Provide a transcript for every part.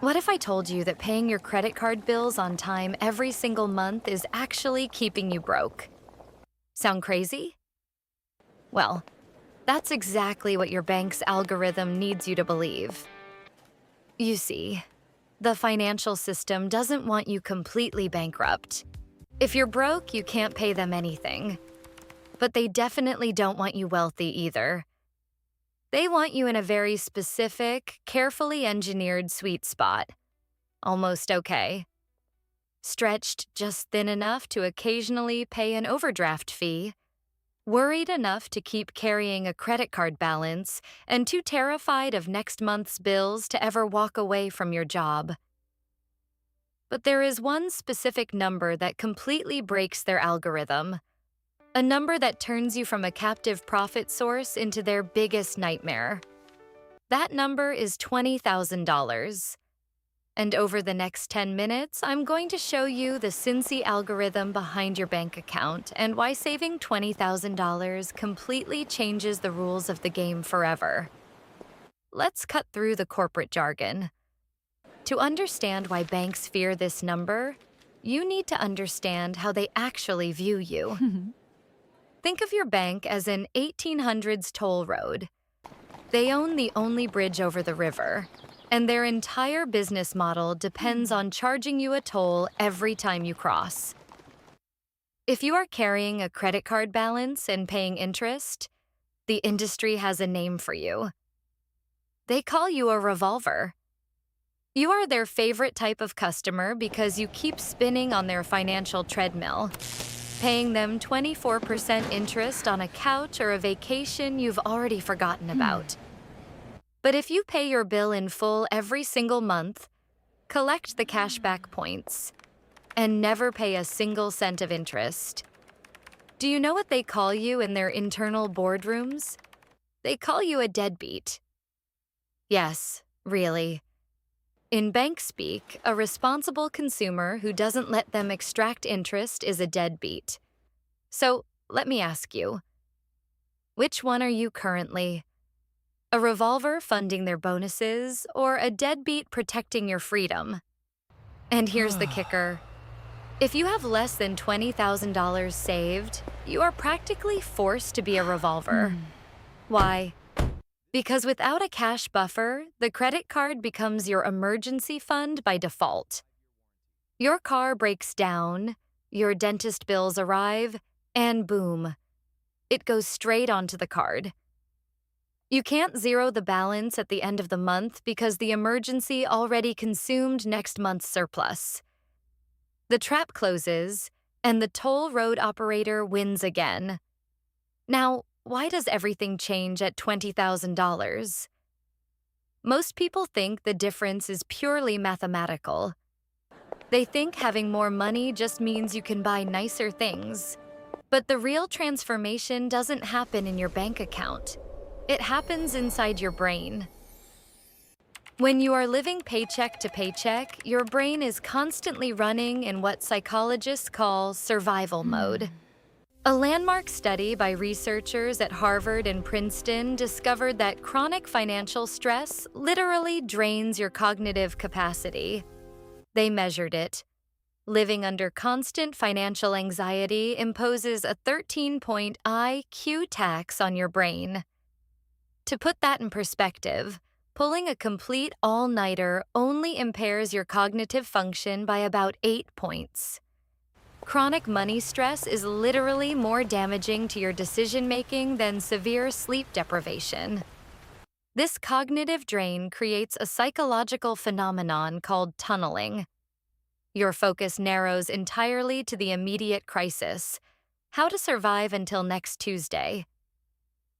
What if I told you that paying your credit card bills on time every single month is actually keeping you broke? Sound crazy? Well, that's exactly what your bank's algorithm needs you to believe. You see, the financial system doesn't want you completely bankrupt. If you're broke, you can't pay them anything. But they definitely don't want you wealthy either. They want you in a very specific, carefully engineered sweet spot. Almost okay. Stretched just thin enough to occasionally pay an overdraft fee, worried enough to keep carrying a credit card balance, and too terrified of next month's bills to ever walk away from your job. But there is one specific number that completely breaks their algorithm. A number that turns you from a captive profit source into their biggest nightmare. That number is $20,000. And over the next 10 minutes, I'm going to show you the Cincy algorithm behind your bank account and why saving $20,000 completely changes the rules of the game forever. Let's cut through the corporate jargon. To understand why banks fear this number, you need to understand how they actually view you. Think of your bank as an 1800s toll road. They own the only bridge over the river, and their entire business model depends on charging you a toll every time you cross. If you are carrying a credit card balance and paying interest, the industry has a name for you. They call you a revolver. You are their favorite type of customer because you keep spinning on their financial treadmill, paying them 24% interest on a couch or a vacation you've already forgotten about. But if you pay your bill in full every single month, collect the cashback points, and never pay a single cent of interest, do you know what they call you in their internal boardrooms? They call you a deadbeat. Yes, really. In bank speak, a responsible consumer who doesn't let them extract interest is a deadbeat. So, let me ask you, which one are you currently? A revolver funding their bonuses, or a deadbeat protecting your freedom? And here's the kicker. If you have less than $20,000 saved, you are practically forced to be a revolver. Why? Because without a cash buffer, the credit card becomes your emergency fund by default. Your car breaks down, your dentist bills arrive, and boom, it goes straight onto the card. You can't zero the balance at the end of the month because the emergency already consumed next month's surplus. The trap closes, and the toll road operator wins again. Now, why does everything change at $20,000? Most people think the difference is purely mathematical. They think having more money just means you can buy nicer things. But the real transformation doesn't happen in your bank account. It happens inside your brain. When you are living paycheck to paycheck, your brain is constantly running in what psychologists call survival mode. A landmark study by researchers at Harvard and Princeton discovered that chronic financial stress literally drains your cognitive capacity. They measured it. Living under constant financial anxiety imposes a 13-point IQ tax on your brain. To put that in perspective, pulling a complete all-nighter only impairs your cognitive function by about 8 points. Chronic money stress is literally more damaging to your decision-making than severe sleep deprivation. This cognitive drain creates a psychological phenomenon called tunneling. Your focus narrows entirely to the immediate crisis, how to survive until next Tuesday.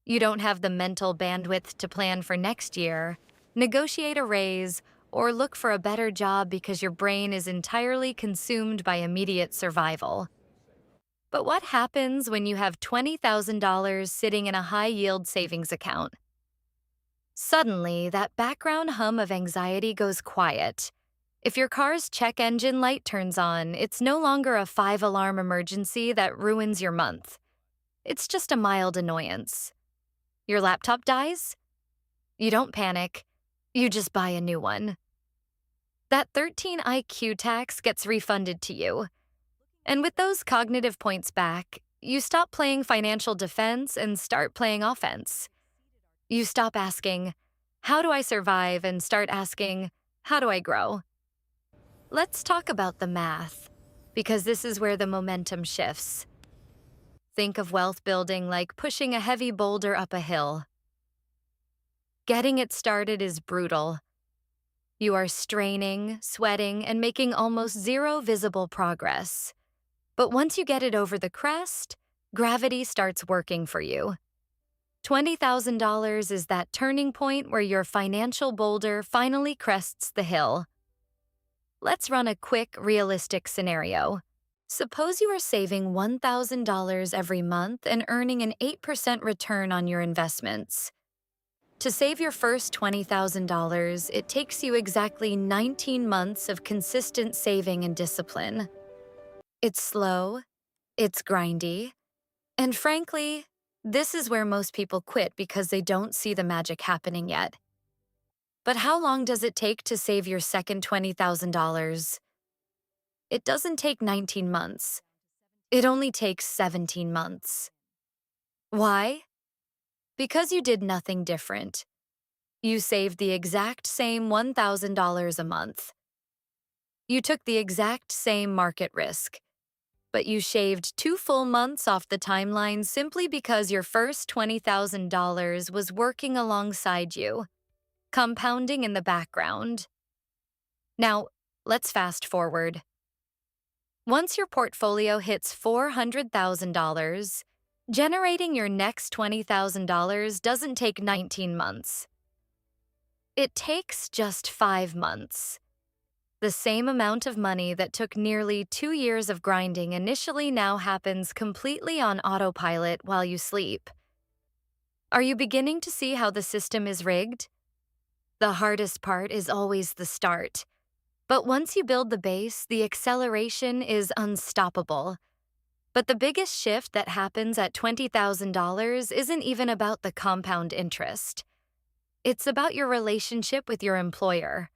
You don't have the mental bandwidth to plan for next year, negotiate a raise, or look for a better job because your brain is entirely consumed by immediate survival. But what happens when you have $20,000 sitting in a high-yield savings account? Suddenly, that background hum of anxiety goes quiet. If your car's check engine light turns on, it's no longer a 5-alarm emergency that ruins your month. It's just a mild annoyance. Your laptop dies? You don't panic. You just buy a new one. That 13 IQ tax gets refunded to you. And with those cognitive points back, you stop playing financial defense and start playing offense. You stop asking, how do I survive, and start asking, how do I grow? Let's talk about the math, because this is where the momentum shifts. Think of wealth building like pushing a heavy boulder up a hill. Getting it started is brutal. You are straining, sweating, and making almost zero visible progress. But once you get it over the crest, gravity starts working for you. $20,000 is that turning point where your financial boulder finally crests the hill. Let's run a quick, realistic scenario. Suppose you are saving $1,000 every month and earning an 8% return on your investments. To save your first $20,000, it takes you exactly 19 months of consistent saving and discipline. It's slow, it's grindy, and frankly, this is where most people quit because they don't see the magic happening yet. But how long does it take to save your second $20,000? It doesn't take 19 months. It only takes 17 months. Why? Because you did nothing different. You saved the exact same $1,000 a month. You took the exact same market risk, but you shaved 2 full months off the timeline simply because your first $20,000 was working alongside you, compounding in the background. Now, let's fast forward. Once your portfolio hits $400,000, generating your next $20,000 doesn't take 19 months. It takes just 5 months. The same amount of money that took nearly 2 years of grinding initially now happens completely on autopilot while you sleep. Are you beginning to see how the system is rigged? The hardest part is always the start. But once you build the base, the acceleration is unstoppable. But the biggest shift that happens at $20,000 isn't even about the compound interest. It's about your relationship with your employer.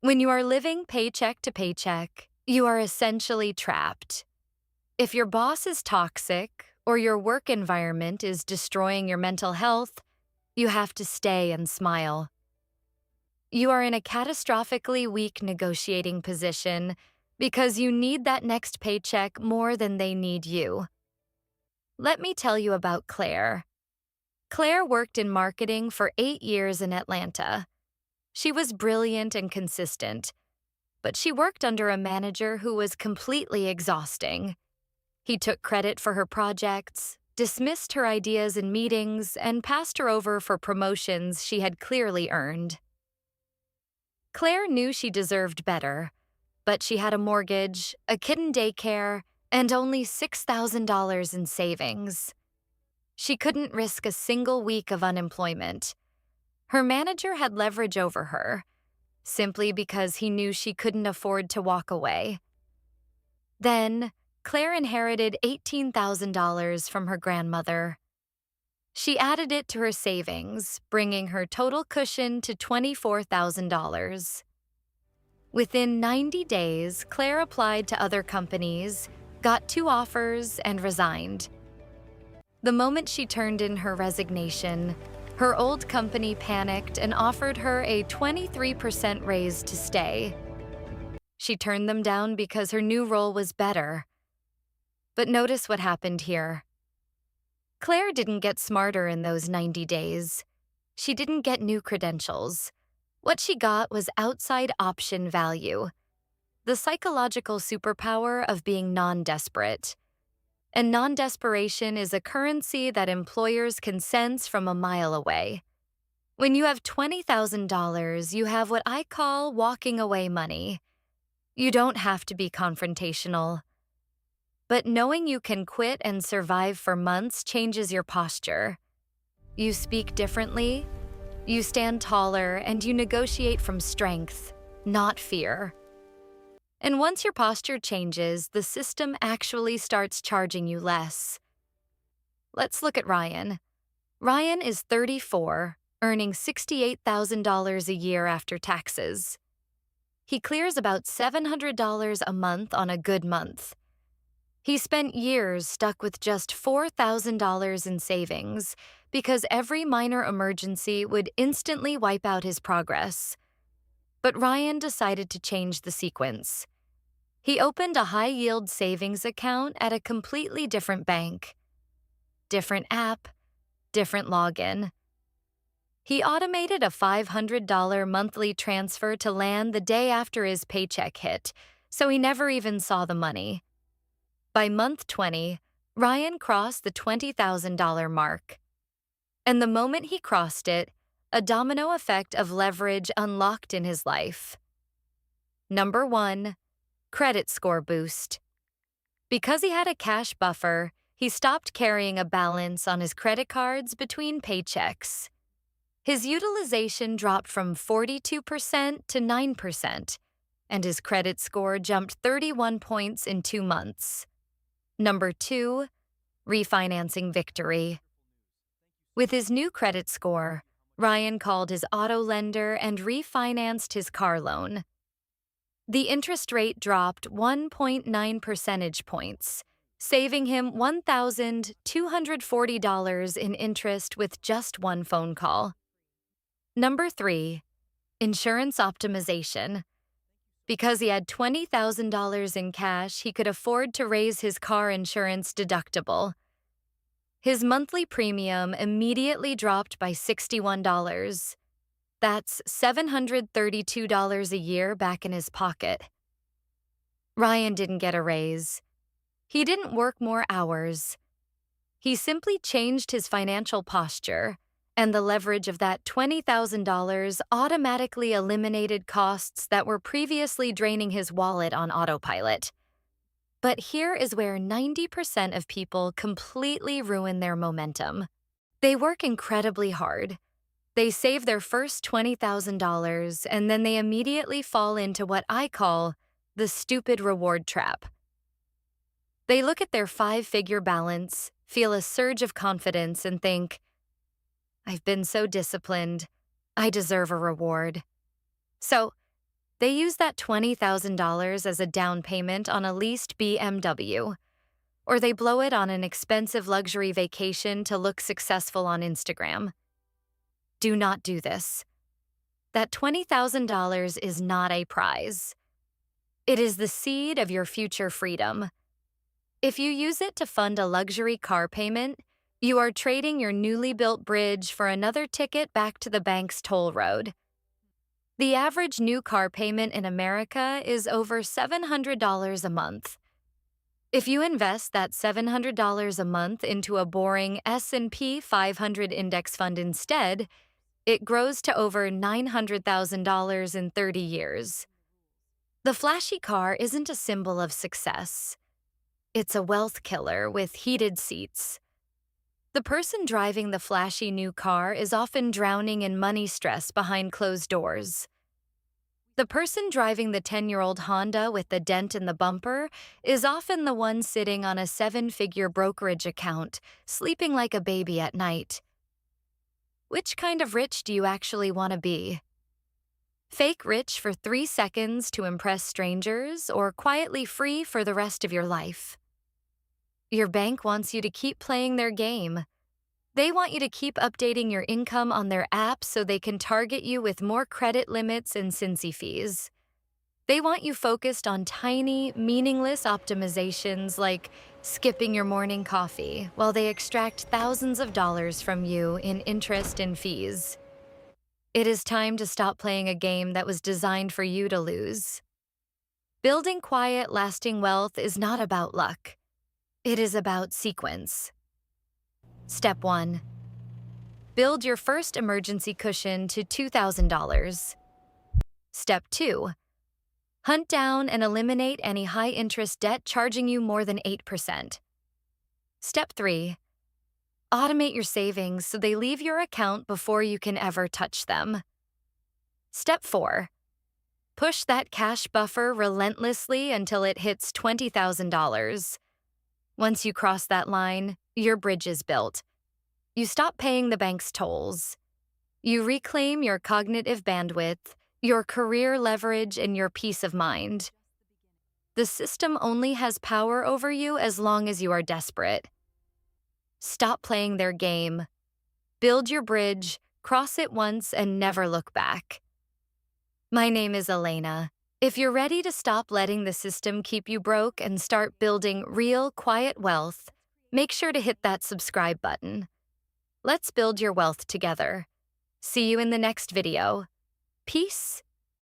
When you are living paycheck to paycheck, you are essentially trapped. If your boss is toxic or your work environment is destroying your mental health, you have to stay and smile. You are in a catastrophically weak negotiating position because you need that next paycheck more than they need you. Let me tell you about Claire. Claire worked in marketing for 8 years in Atlanta. She was brilliant and consistent, but she worked under a manager who was completely exhausting. He took credit for her projects, dismissed her ideas in meetings, and passed her over for promotions she had clearly earned. Claire knew she deserved better, but she had a mortgage, a kid in daycare, and only $6,000 in savings. She couldn't risk a single week of unemployment. Her manager had leverage over her, simply because he knew she couldn't afford to walk away. Then, Claire inherited $18,000 from her grandmother. She added it to her savings, bringing her total cushion to $24,000. Within 90 days, Claire applied to other companies, got 2 offers, and resigned. The moment she turned in her resignation, her old company panicked and offered her a 23% raise to stay. She turned them down because her new role was better. But notice what happened here. Claire didn't get smarter in those 90 days. She didn't get new credentials. What she got was outside option value, the psychological superpower of being non-desperate. And non-desperation is a currency that employers can sense from a mile away. When you have $20,000, you have what I call walking away money. You don't have to be confrontational. But knowing you can quit and survive for months changes your posture. You speak differently, you stand taller, and you negotiate from strength, not fear. And once your posture changes, the system actually starts charging you less. Let's look at Ryan. Ryan is 34, earning $68,000 a year after taxes. he clears about $700 a month on a good month. He spent years stuck with just $4,000 in savings because every minor emergency would instantly wipe out his progress. But Ryan decided to change the sequence. He opened a high-yield savings account at a completely different bank. Different app, different login. He automated a $500 monthly transfer to land the day after his paycheck hit, so he never even saw the money. By month 20, Ryan crossed the $20,000 mark. And the moment he crossed it, a domino effect of leverage unlocked in his life. Number 1, credit score boost. Because he had a cash buffer, he stopped carrying a balance on his credit cards between paychecks. His utilization dropped from 42% to 9%, and his credit score jumped 31 points in 2 months. Number 2, refinancing victory. With his new credit score, Ryan called his auto lender and refinanced his car loan. The interest rate dropped 1.9 percentage points, saving him $1,240 in interest with just one phone call. Number 3, insurance optimization. Because he had $20,000 in cash, he could afford to raise his car insurance deductible. His monthly premium immediately dropped by $61. That's $732 a year back in his pocket. Ryan didn't get a raise. He didn't work more hours. He simply changed his financial posture, and the leverage of that $20,000 automatically eliminated costs that were previously draining his wallet on autopilot. But here is where 90% of people completely ruin their momentum. They work incredibly hard. They save their first $20,000, and then they immediately fall into what I call the stupid reward trap. They look at their 5-figure balance, feel a surge of confidence, and think, I've been so disciplined, I deserve a reward. So, they use that $20,000 as a down payment on a leased BMW, or they blow it on an expensive luxury vacation to look successful on Instagram. Do not do this. That $20,000 is not a prize. It is the seed of your future freedom. If you use it to fund a luxury car payment, you are trading your newly built bridge for another ticket back to the bank's toll road. The average new car payment in America is over $700 a month. If you invest that $700 a month into a boring S&P 500 index fund instead, it grows to over $900,000 in 30 years. The flashy car isn't a symbol of success. It's a wealth killer with heated seats. The person driving the flashy new car is often drowning in money stress behind closed doors. The person driving the 10-year-old Honda with the dent in the bumper is often the one sitting on a 7-figure brokerage account, sleeping like a baby at night. Which kind of rich do you actually want to be? Fake rich for 3 seconds to impress strangers, or quietly free for the rest of your life? Your bank wants you to keep playing their game. They want you to keep updating your income on their app so they can target you with more credit limits and Cincy fees. They want you focused on tiny, meaningless optimizations like skipping your morning coffee while they extract thousands of dollars from you in interest and fees. It is time to stop playing a game that was designed for you to lose. Building quiet, lasting wealth is not about luck. It is about sequence. Step 1. Build your first emergency cushion to $2,000. Step 2. Hunt down and eliminate any high-interest debt charging you more than 8%. Step 3. Automate your savings so they leave your account before you can ever touch them. Step 4. Push that cash buffer relentlessly until it hits $20,000. Once you cross that line, your bridge is built. You stop paying the bank's tolls. You reclaim your cognitive bandwidth, your career leverage, and your peace of mind. The system only has power over you as long as you are desperate. Stop playing their game. Build your bridge, cross it once, and never look back. My name is Elena. If you're ready to stop letting the system keep you broke and start building real, quiet wealth, make sure to hit that subscribe button. Let's build your wealth together. See you in the next video. Peace